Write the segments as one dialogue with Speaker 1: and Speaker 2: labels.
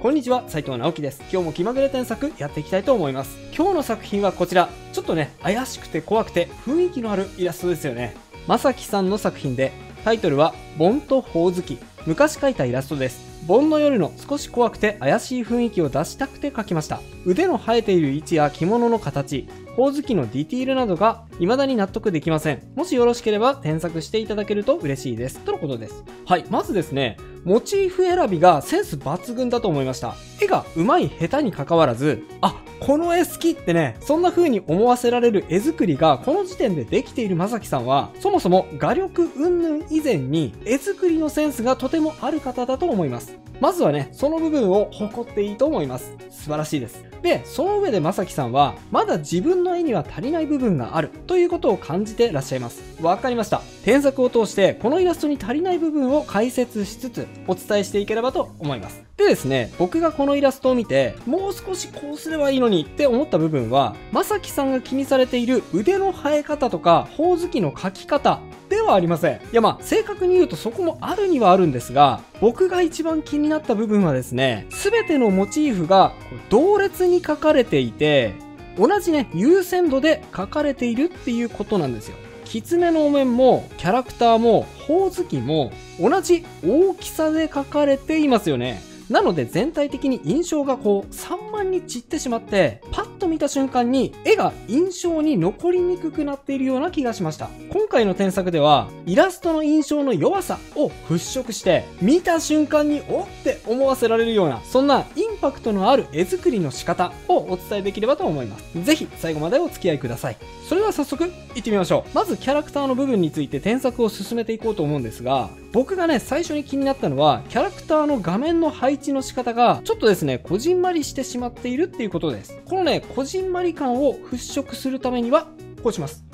Speaker 1: こんにちは、斉藤直樹です。今日も気まぐれ添削やっていきたいと思います。今日の作品はこちら。ちょっとね、怪しくて怖くて雰囲気のあるイラストですよね。まさきさんの作品で、タイトルは盆とほおずき。昔描いたイラストです。盆の夜の少し怖くて怪しい雰囲気を出したくて描きました。腕の生えている位置や着物の形、ほおずきのディティールなどが未だに納得できません。もしよろしければ添削していただけると嬉しいです。とのことです。はい、まずですね、モチーフ選びがセンス抜群だと思いました。絵が上手い下手に関わらず、この絵好きってね、そんな風に思わせられる絵作りがこの時点でできているまさきさんは、そもそも画力云々以前に絵作りのセンスがとてもある方だと思います。まずはね、その部分を誇っていいと思います。素晴らしいです。で、その上でまさきさんは、まだ自分の絵には足りない部分があるということを感じてらっしゃいます。わかりました。添削を通して、このイラストに足りない部分を解説しつつ、お伝えしていければと思います。でですね、僕がこのイラストを見て、もう少しこうすればいいのにって思った部分は、まさきさんが気にされている腕の生え方とか、ほおずきの描き方ではありません。いや正確に言うとそこもあるにはあるんですが、僕が一番気になった部分はですね、すべてのモチーフが同列に描かれていて、同じね、優先度で描かれているっていうことなんですよ。狐のお面もキャラクターもほおずきも同じ大きさで描かれていますよね。なので全体的に印象が散漫に散ってしまって、パッと見た瞬間に絵が印象に残りにくくなっているような気がしました。今回の添削ではイラストの印象の弱さを払拭して、見た瞬間におって思わせられるような、そんなインパクトのある絵作りの仕方をお伝えできればと思います。ぜひ最後までお付き合いください。それでは早速行ってみましょう。まずキャラクターの部分について添削を進めていこうと思うんですが、僕がね、最初に気になったのは、キャラクターの画面の配置の仕方が、ちょっとですね、こじんまりしてしまっているっていうことです。このね、こじんまり感を払拭するためには、こうします。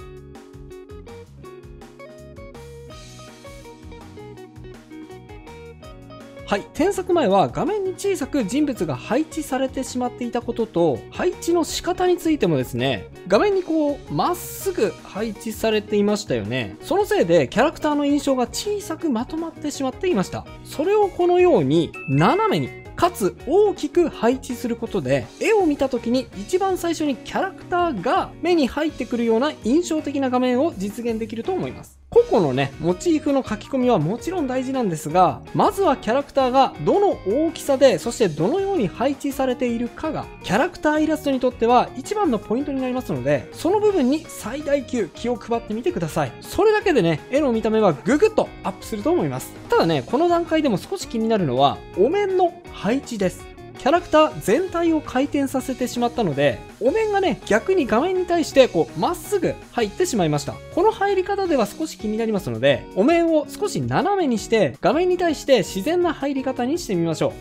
Speaker 1: はい、添削前は画面に小さく人物が配置されてしまっていたことと、配置の仕方についてもですね、画面にまっすぐ配置されていましたよね。そのせいでキャラクターの印象が小さくまとまってしまっていました。それをこのように斜めにかつ大きく配置することで、絵を見た時に一番最初にキャラクターが目に入ってくるような印象的な画面を実現できると思います。個々のね、モチーフの書き込みはもちろん大事なんですが、まずはキャラクターがどの大きさで、そしてどのように配置されているかが、キャラクターイラストにとっては一番のポイントになりますので、その部分に最大級気を配ってみてください。それだけでね、絵の見た目はぐぐっとアップすると思います。ただね、この段階でも少し気になるのは、お面の配置です。キャラクター全体を回転させてしまったので、お面がね、逆に画面に対してまっすぐ入ってしまいました。この入り方では少し気になりますので、お面を少し斜めにして画面に対して自然な入り方にしてみましょう。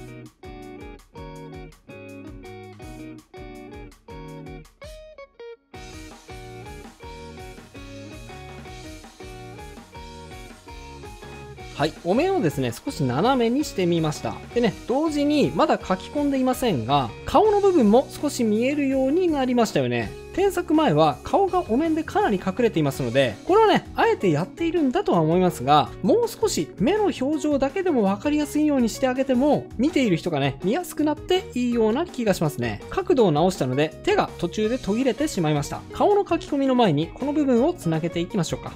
Speaker 1: はい、お面をですね、少し斜めにしてみました。でね、同時にまだ書き込んでいませんが、顔の部分も少し見えるようになりましたよね。添削前は顔がお面でかなり隠れていますので、これはね、あえてやっているんだとは思いますが、もう少し目の表情だけでも分かりやすいようにしてあげても、見ている人がね、見やすくなっていいような気がしますね。角度を直したので、手が途中で途切れてしまいました。顔の書き込みの前にこの部分をつなげていきましょうか。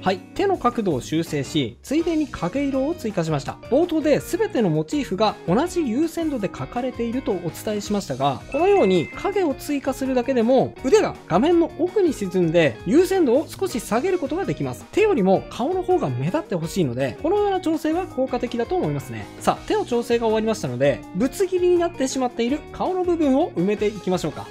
Speaker 1: はい、手の角度を修正し、ついでに影色を追加しました。冒頭で全てのモチーフが同じ優先度で描かれているとお伝えしましたが、このように影を追加するだけでも腕が画面の奥に沈んで優先度を少し下げることができます。手よりも顔の方が目立ってほしいので、このような調整は効果的だと思いますね。さあ、手の調整が終わりましたので、ぶつ切りになってしまっている顔の部分を埋めていきましょうか。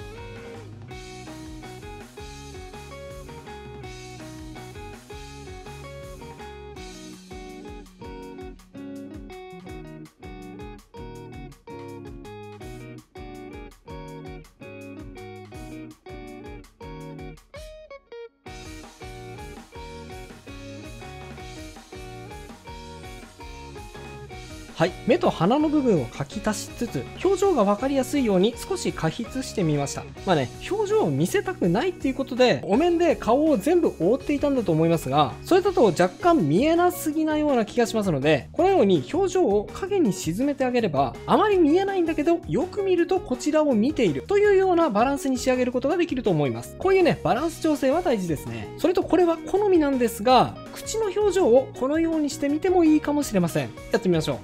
Speaker 1: はい、目と鼻の部分を描き足しつつ表情が分かりやすいように少し加筆してみました。まあね、表情を見せたくないっていうことでお面で顔を全部覆っていたんだと思いますが、それだと若干見えなすぎなような気がしますので、このように表情を影に沈めてあげればあまり見えないんだけどよく見るとこちらを見ているというようなバランスに仕上げることができると思います。こういうね、バランス調整は大事ですね。それとこれは好みなんですが、口の表情をこのようにしてみてもいいかもしれません。やってみましょう。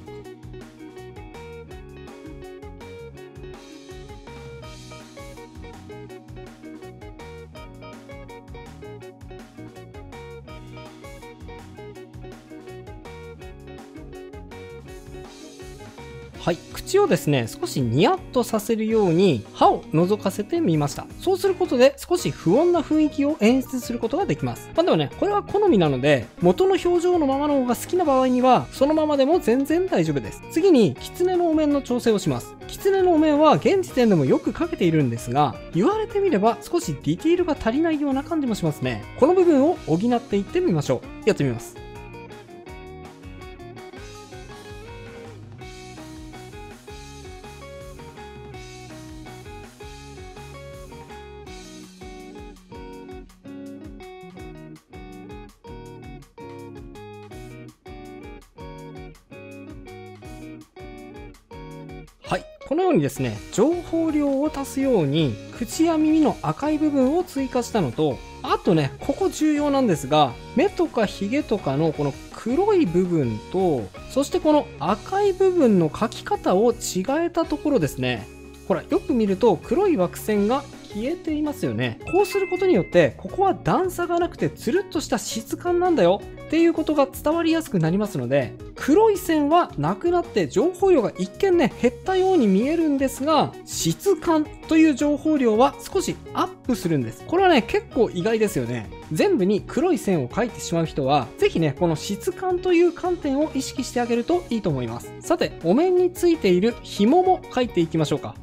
Speaker 1: はい、口をですね、少しニヤッとさせるように歯を覗かせてみました。そうすることで少し不穏な雰囲気を演出することができます。まあでもね、これは好みなので、元の表情のままの方が好きな場合には、そのままでも全然大丈夫です。次に、狐のお面の調整をします。狐のお面は現時点でもよく描けているんですが、言われてみれば少しディティールが足りないような感じもしますね。この部分を補っていってみましょう。やってみます。はい、このようにですね、情報量を足すように口や耳の赤い部分を追加したのと、あとね、ここ重要なんですが、目とかヒゲとかのこの黒い部分と、そしてこの赤い部分の描き方を違えたところですね。ほら、よく見ると黒い枠線が消えていますよね。こうすることによって、ここは段差がなくてつるっとした質感なんだよっていうことが伝わりやすくなりますので、黒い線はなくなって情報量が一見ね、減ったように見えるんですが、質感という情報量は少しアップするんです。これはね、結構意外ですよね。全部に黒い線を描いてしまう人は、ぜひね、この質感という観点を意識してあげるといいと思います。さて、お面についている紐も描いていきましょうか。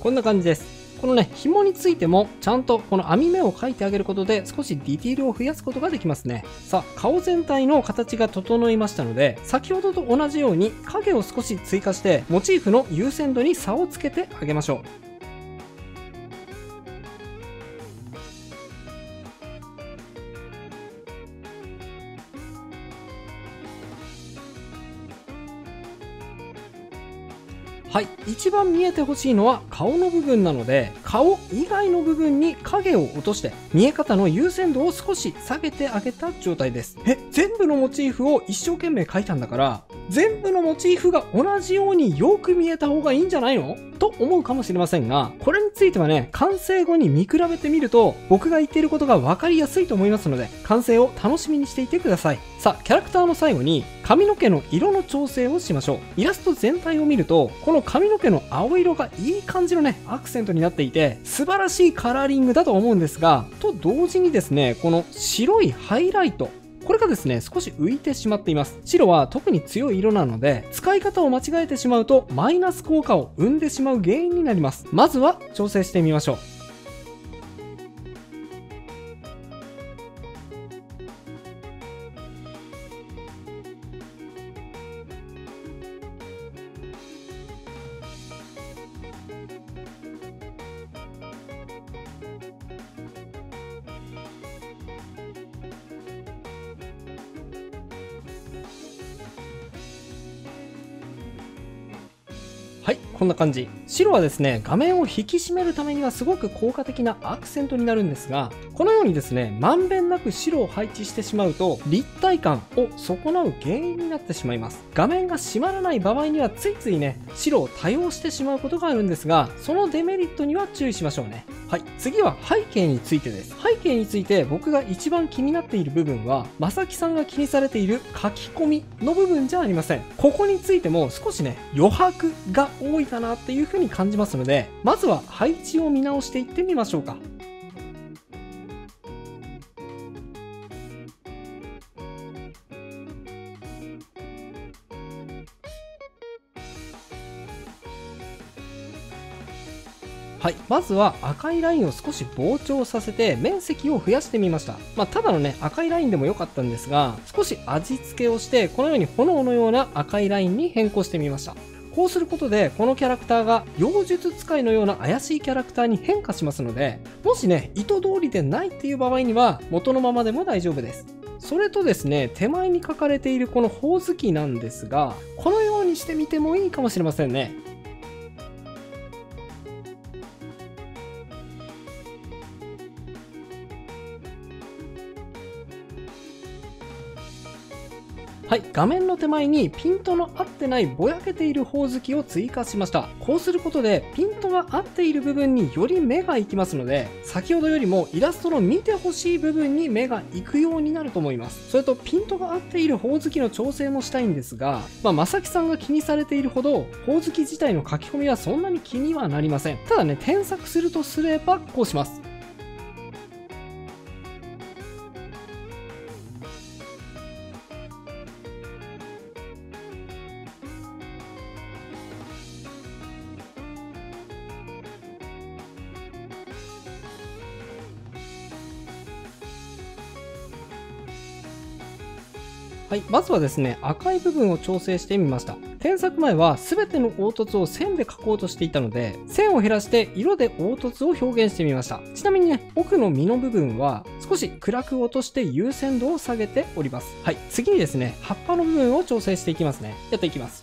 Speaker 1: こんな感じです。このね、紐についてもちゃんとこの網目を描いてあげることで少しディティールを増やすことができますね。さあ、顔全体の形が整いましたので、先ほどと同じように影を少し追加してモチーフの優先度に差をつけてあげましょう。はい、一番見えてほしいのは顔の部分なので、顔以外の部分に影を落として見え方の優先度を少し下げてあげた状態です。全部のモチーフを一生懸命描いたんだから、全部のモチーフが同じようによく見えた方がいいんじゃないのと思うかもしれませんが、これについてはね、完成後に見比べてみると僕が言っていることが分かりやすいと思いますので、完成を楽しみにしていてください。さあ、キャラクターの最後に髪の毛の色の調整をしましょう。イラスト全体を見ると、この髪の毛の青色がいい感じのね、アクセントになっていて、素晴らしいカラーリングだと思うんですが、と同時にですね、この白いハイライト、これがですね、少し浮いてしまっています。白は特に強い色なので、使い方を間違えてしまうと、マイナス効果を生んでしまう原因になります。まずは調整してみましょう。はい、こんな感じ。白はですね、画面を引き締めるためにはすごく効果的なアクセントになるんですが、このようにですね、まんべんなく白を配置してしまうと、立体感を損なう原因になってしまいます。画面が閉まらない場合にはついついね、白を多用してしまうことがあるんですが、そのデメリットには注意しましょうね。はい、次は背景についてです。背景について僕が一番気になっている部分は、まさきさんが気にされている書き込みの部分じゃありません。ここについても少しね、余白が多いかなっていう風に感じますので、まずは配置を見直していってみましょうか。はい、まずは赤いラインを少し膨張させて面積を増やしてみました。ただのね、赤いラインでもよかったんですが、少し味付けをして、このように炎のような赤いラインに変更してみました。こうすることで、このキャラクターが妖術使いのような怪しいキャラクターに変化しますので、もしね、意図通りでないっていう場合には、元のままでも大丈夫です。それとですね、手前に書かれているこのほおずきなんですが、このようにしてみてもいいかもしれませんね。はい、画面の手前にピントの合ってないぼやけているほおずきを追加しました。こうすることでピントが合っている部分により目が行きますので、先ほどよりもイラストの見てほしい部分に目が行くようになると思います。それとピントが合っているほおずきの調整もしたいんですが、まさきさんが気にされているほどほおずき自体の書き込みはそんなに気にはなりません。ただね、添削するとすればこうします。はい、まずはですね、赤い部分を調整してみました。添削前は全ての凹凸を線で描こうとしていたので、線を減らして色で凹凸を表現してみました。ちなみにね、奥の実の部分は少し暗く落として優先度を下げております。はい、次にですね、葉っぱの部分を調整していきますね。やっていきます。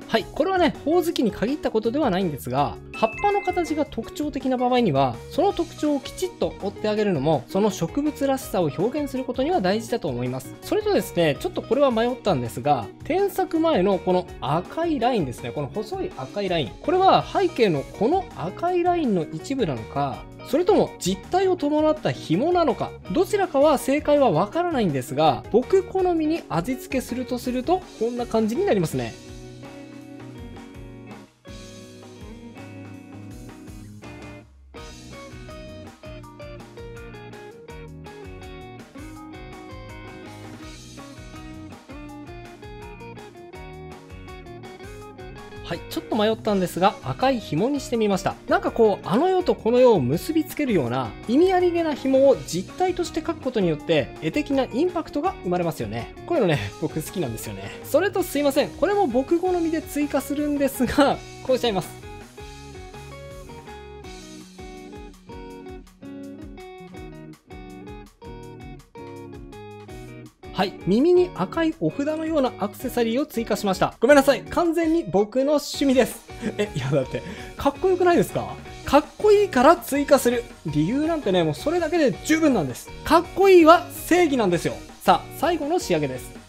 Speaker 1: はい、これはね、ほおずきに限ったことではないんですが、葉っぱの形が特徴的な場合には、その特徴をきちっと追ってあげるのも、その植物らしさを表現することには大事だと思います。それとですね、ちょっとこれは迷ったんですが、添削前のこの赤いラインですね、この細い赤いライン。これは背景のこの赤いラインの一部なのか、それとも実体を伴った紐なのか、どちらかは正解はわからないんですが、僕好みに味付けするとこんな感じになりますね。はい、ちょっと迷ったんですが赤い紐にしてみました。なんかこうあの世とこの世を結びつけるような意味ありげな紐を実体として書くことによって絵的なインパクトが生まれますよね。こういうのね、僕好きなんですよね。それとすいません、これも僕好みで追加するんですが、こうしちゃいます。はい、耳に赤いお札のようなアクセサリーを追加しました。ごめんなさい、完全に僕の趣味です。いやだって、かっこよくないですか？かっこいいから追加する。理由なんてね、もうそれだけで十分なんです。かっこいいは正義なんですよ。さあ、最後の仕上げです。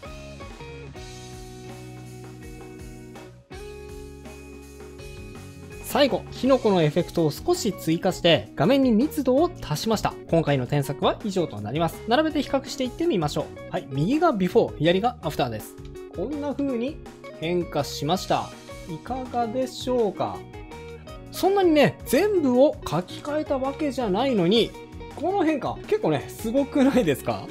Speaker 1: 最後、キノコのエフェクトを少し追加して画面に密度を足しました。今回の添削は以上となります。並べて比較していってみましょう。はい、右がビフォー、左がアフターです。こんな風に変化しました。いかがでしょうか？そんなにね、全部を書き換えたわけじゃないのに、この変化、結構ね、すごくないですか？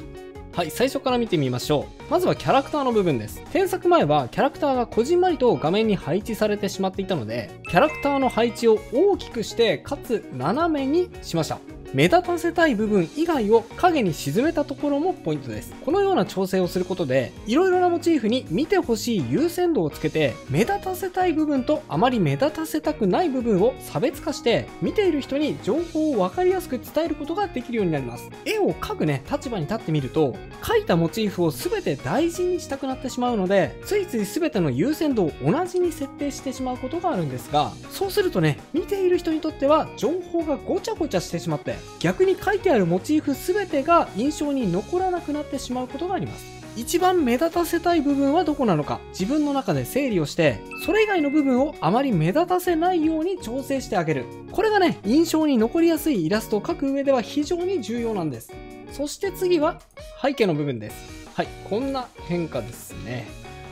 Speaker 1: はい、最初から見てみましょう。まずはキャラクターの部分です。添削前はキャラクターがこじんまりと画面に配置されてしまっていたので、キャラクターの配置を大きくして、かつ斜めにしました。目立たせたい部分以外を影に沈めたところもポイントです。このような調整をすることで、いろいろなモチーフに見てほしい優先度をつけて、目立たせたい部分とあまり目立たせたくない部分を差別化して、見ている人に情報を分かりやすく伝えることができるようになります。絵を描くね、立場に立ってみると、描いたモチーフを全て大事にしたくなってしまうので、ついつい全ての優先度を同じに設定してしまうことがあるんですが、そうするとね、見ている人にとっては情報がごちゃごちゃしてしまって、逆に書いてあるモチーフ全てが印象に残らなくなってしまうことがあります。一番目立たせたい部分はどこなのか、自分の中で整理をして、それ以外の部分をあまり目立たせないように調整してあげる。これがね、印象に残りやすいイラストを描く上では非常に重要なんです。そして次は背景の部分です。はい、こんな変化ですね。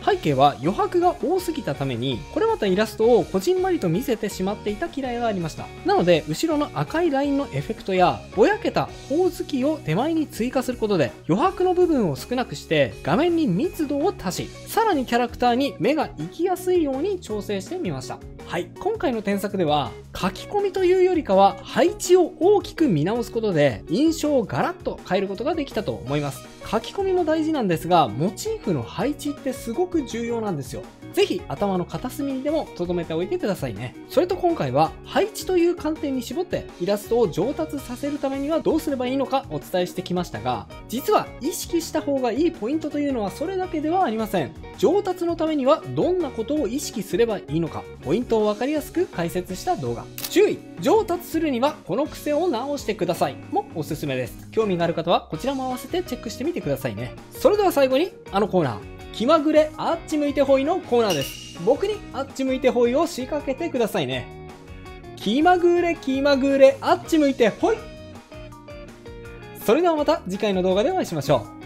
Speaker 1: 背景は余白が多すぎたために、これまたイラストをこじんまりと見せてしまっていた嫌いがありました。なので、後ろの赤いラインのエフェクトや、ぼやけたほおずきを手前に追加することで、余白の部分を少なくして、画面に密度を足し、さらにキャラクターに目が行きやすいように調整してみました。はい、今回の添削では、書き込みというよりかは、配置を大きく見直すことで、印象をガラッと変えることができたと思います。書き込みも大事なんですが、モチーフの配置ってすごく重要なんですよ。ぜひ頭の片隅にでも留めておいてくださいね。それと今回は配置という観点に絞ってイラストを上達させるためにはどうすればいいのかお伝えしてきましたが、実は意識した方がいいポイントというのはそれだけではありません。上達のためにはどんなことを意識すればいいのか、ポイントをわかりやすく解説した動画。注意！上達するにはこの癖を直してくださいもおすすめです。興味がある方はこちらも合わせてチェックしてみてくださいね。それでは最後にあのコーナー。気まぐれあっち向いてほいのコーナーです。僕にあっち向いてほいを仕掛けてくださいね。気まぐれあっち向いてほい。それではまた次回の動画でお会いしましょう。